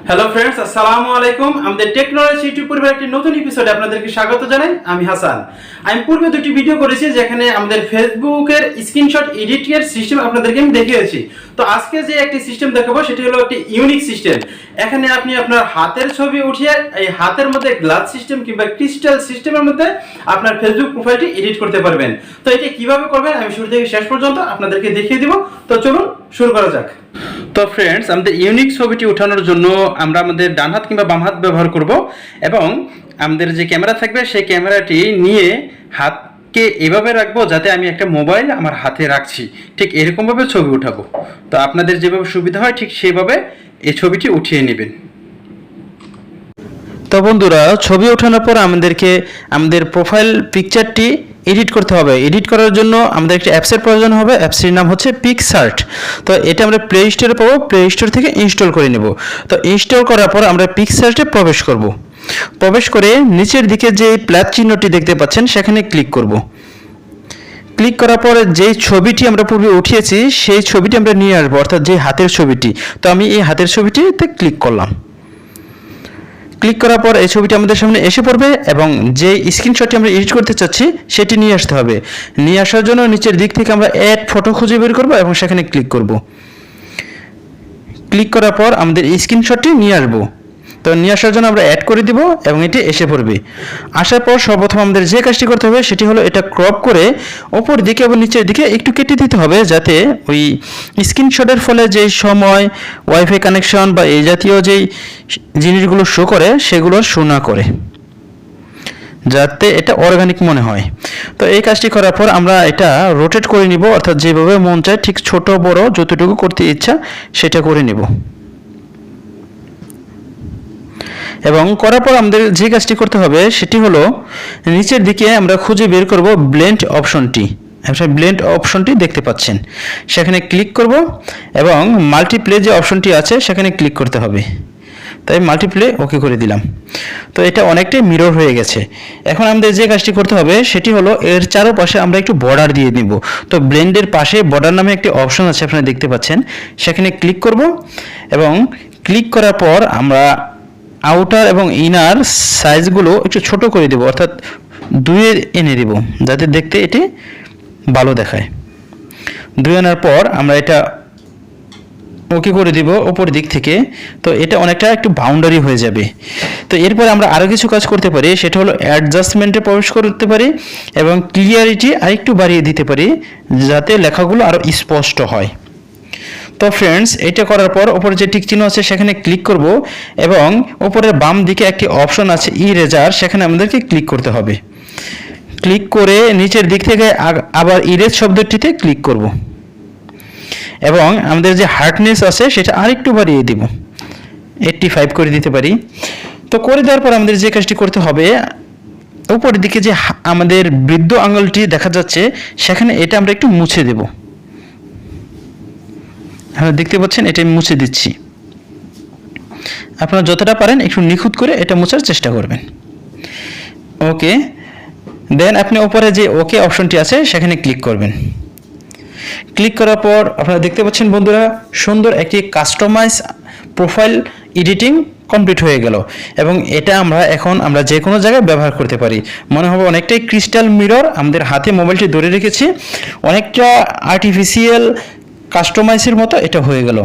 Hello friends, আসসালামু আলাইকুম। আমাদের টেক নলেজ ইউটিউব পরিবারের একটি নতুন এপিসোডে আপনাদেরকে স্বাগত জানাই। আমি হাসান। আমি পূর্বে দুটি ভিডিও করেছি যেখানে আমাদের ফেসবুকের স্ক্রিনশট এডিটিংয়ের সিস্টেম আপনাদেরকে আমি দেখিয়েছি। তো আজকে যে একটি সিস্টেম দেখাবো সেটি হলো একটি ইউনিক সিস্টেম। এখানে আপনি আপনার হাতের ছবি উঠিয়ে এই হাতের মধ্যে গ্লাস সিস্টেম কিংবা ক্রিস্টাল সিস্টেমের মধ্যে আপনার ফেসবুক প্রোফাইলটি এডিট করতে পারবেন। তো এটি কিভাবে করবেন আমি শুরু থেকে শেষ পর্যন্ত আপনাদেরকে দেখিয়ে দিব। তো চলুন শুরু করা যাক। তো ফ্রেন্ডস, আমাদের ইউনিক ছবিটি ওঠানোর জন্য আমরা আমাদের ডান হাত কিংবা বাম হাত ব্যবহার করব এবং আমাদের যে ক্যামেরা থাকবে সেই ক্যামেরাটি নিয়ে হাতকে এভাবে রাখবো যাতে আমি একটা মোবাইল আমার হাতে রাখছি, ঠিক এরকমভাবে ছবি উঠাবো। তো আপনাদের যেভাবে সুবিধা হয় ঠিক সেভাবে এই ছবিটি উঠিয়ে নেবেন। তো বন্ধুরা, ছবি ওঠানোর পর আমাদেরকে আমাদের প্রোফাইল পিকচারটি এডিট করতে হবে। এডিট করার জন্য আমাদের একটা অ্যাপসের প্রয়োজন হবে। অ্যাপসটির নাম হচ্ছে পিকসার্ট। তো এটা আমরা প্লে স্টোরে পাবো, প্লে স্টোর থেকে ইনস্টল করে নেব। তো ইনস্টল করার পর আমরা পিকসার্টে প্রবেশ করব। প্রবেশ করে নিচের দিকে যে প্লাস চিহ্নটি দেখতে পাচ্ছেন সেখানে ক্লিক করব। ক্লিক করার পর যেই ছবিটি আমরা পূর্বে উঠিয়েছি সেই ছবিটি আমরা নিয়ে আসবো, অর্থাৎ যে হাতের ছবিটি। তো আমি এই হাতের ছবিটিতে ক্লিক করলাম। ক্লিক করার পর এই ছবিটি আমাদের সামনে এসে পড়বে এবং যে স্ক্রিনশটটি আমরা এডিট করতে চাচ্ছি সেটি নিয়ে আসতে হবে। নিয়ে আসার জন্য নিচের দিক থেকে আমরা অ্যাড ফটো খুঁজে বের করব এবং সেখানে ক্লিক করব। ক্লিক করার পর আমাদের স্ক্রিনশটটি নিয়ে আসবো। তো নিয়ে আসার জন্য আমরা অ্যাড করে দিব এবং এটি এসে পড়বে। আসার পর সর্বপ্রথম আমাদের যে কাজটি করতে হবে সেটি হলো এটা ক্রপ করে ওপর দিকে এবং নিচের দিকে একটু কেটে দিতে হবে, যাতে ওই স্ক্রিনশটের ফলে যেই সময় ওয়াইফাই কানেকশন বা এই জাতীয় যেই জিনিসগুলো শো করে সেগুলো শো না করে, যাতে এটা অর্গানিক মনে হয়। তো এই কাজটি করার পর আমরা এটা রোটেট করে নিব, অর্থাৎ যেভাবে মন চায় ঠিক ছোট বড় যতটুকু করতে ইচ্ছা সেটা করে নিব। এবং করার পর আমাদের যে কাজটি করতে হবে সেটি হলো নিচের দিকে আমরা খুঁজে বের করব ব্লেন্ড অপশনটি। ব্লেন্ড অপশনটি দেখতে পাচ্ছেন, সেখানে ক্লিক করব এবং মাল্টিপ্লে যে অপশনটি আছে সেখানে ক্লিক করতে হবে। তাই মাল্টিপ্লে ওকে করে দিলাম। তো এটা অনেকটাই মিরর হয়ে গেছে। এখন আমাদের যে কাজটি করতে হবে সেটি হলো এর চারপাশে আমরা একটু বর্ডার দিয়ে নিব। তো ব্লেন্ডের পাশে বর্ডার নামে একটি অপশন আছে, আপনারা দেখতে পাচ্ছেন, সেখানে ক্লিক করব এবং ক্লিক করার পর আমরা আউটার এবং ইনার সাইজগুলো একটু ছোট করে দেব, অর্থাৎ 2 এনে দেব যাতে দেখতে এটি ভালো দেখায়। 2 আনার পর আমরা এটা ওকে করে দিব উপর দিক থেকে। তো এটা অনেকটা একটু বাউন্ডারি হয়ে যাবে। তো এরপর আমরা আরও কিছু কাজ করতে পারি, সেটা হলো অ্যাডজাস্টমেন্টে প্রবেশ করতে পারি এবং ক্লিয়ারিটি আরেকটু বাড়িয়ে দিতে পারি যাতে লেখাগুলো আরও স্পষ্ট হয়। তো ফ্রেন্ডস, এটা করার পর ওপরে যে টিক চিহ্ন আছে সেখানে ক্লিক করব এবং ওপরের বাম দিকে একটি অপশন আছে ইরেজার, সেখানে আমাদেরকে ক্লিক করতে হবে। ক্লিক করে নিচের দিক থেকে আবার ইরেজ শব্দটিতে ক্লিক করব এবং আমাদের যে হার্ডনেস আছে সেটা আরেকটু বাড়িয়ে দিব, 85 করে দিতে পারি। তো করে দেওয়ার পর আমাদের যে কাজটি করতে হবে, উপরের দিকে যে আমাদের বৃদ্ধ আঙুলটি দেখা যাচ্ছে সেখানে এটা আমরা একটু মুছে দেব। হ্যাঁ, দেখতে পাচ্ছেন, এটা আমি মুছে দিচ্ছি। আপনারা যতটা পারেন একটু নিখুঁত করে এটা মোছার চেষ্টা করবেন। ওকে, দেন আপনি উপরে যে ওকে অপশনটি আছে সেখানে ক্লিক করবেন। ক্লিক করার পর আপনারা দেখতে পাচ্ছেন বন্ধুরা, সুন্দর একটি কাস্টমাইজ প্রোফাইল এডিটিং কমপ্লিট হয়ে গেল এবং এটা আমরা যে কোনো জায়গায় ব্যবহার করতে পারি। মনে হবে অনেকটাই ক্রিস্টাল মিরর, আমাদের হাতে মোবাইলটি ধরে রেখেছি, অনেকটা আর্টিফিশিয়াল কাস্টমাইজের মতো এটা হয়ে গেল।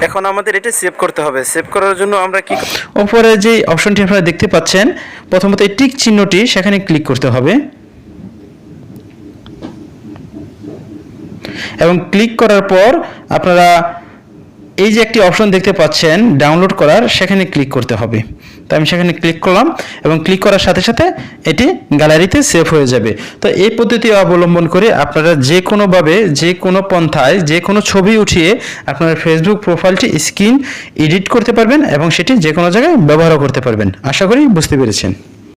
এখন আমাদের এটা সেভ করতে হবে। সেভ করার জন্য আমরা কি উপরে যে অপশনটি আপনারা দেখতে পাচ্ছেন, প্রথমত এই টিক চিহ্নটি সেখানে ক্লিক করতে হবে এবং ক্লিক করার পর আপনারা এই যে একটি অপশন দেখতে পাচ্ছেন ডাউনলোড করার, সেখানে ক্লিক করতে হবে। তো আমি সেখানে ক্লিক করলাম এবং ক্লিক করার সাথে সাথে এটি গ্যালারিতে সেভ হয়ে যাবে। তো এই পদ্ধতি অবলম্বন করে আপনারা যে কোনোভাবে যে কোনো পন্থায় যে কোনো ছবি উঠিয়ে আপনার ফেসবুক প্রোফাইলটি স্ক্রিন এডিট করতে পারবেন এবং সেটি যে কোনো জায়গায় ব্যবহারও করতে পারবেন। আশা করি বুঝতে পেরেছেন।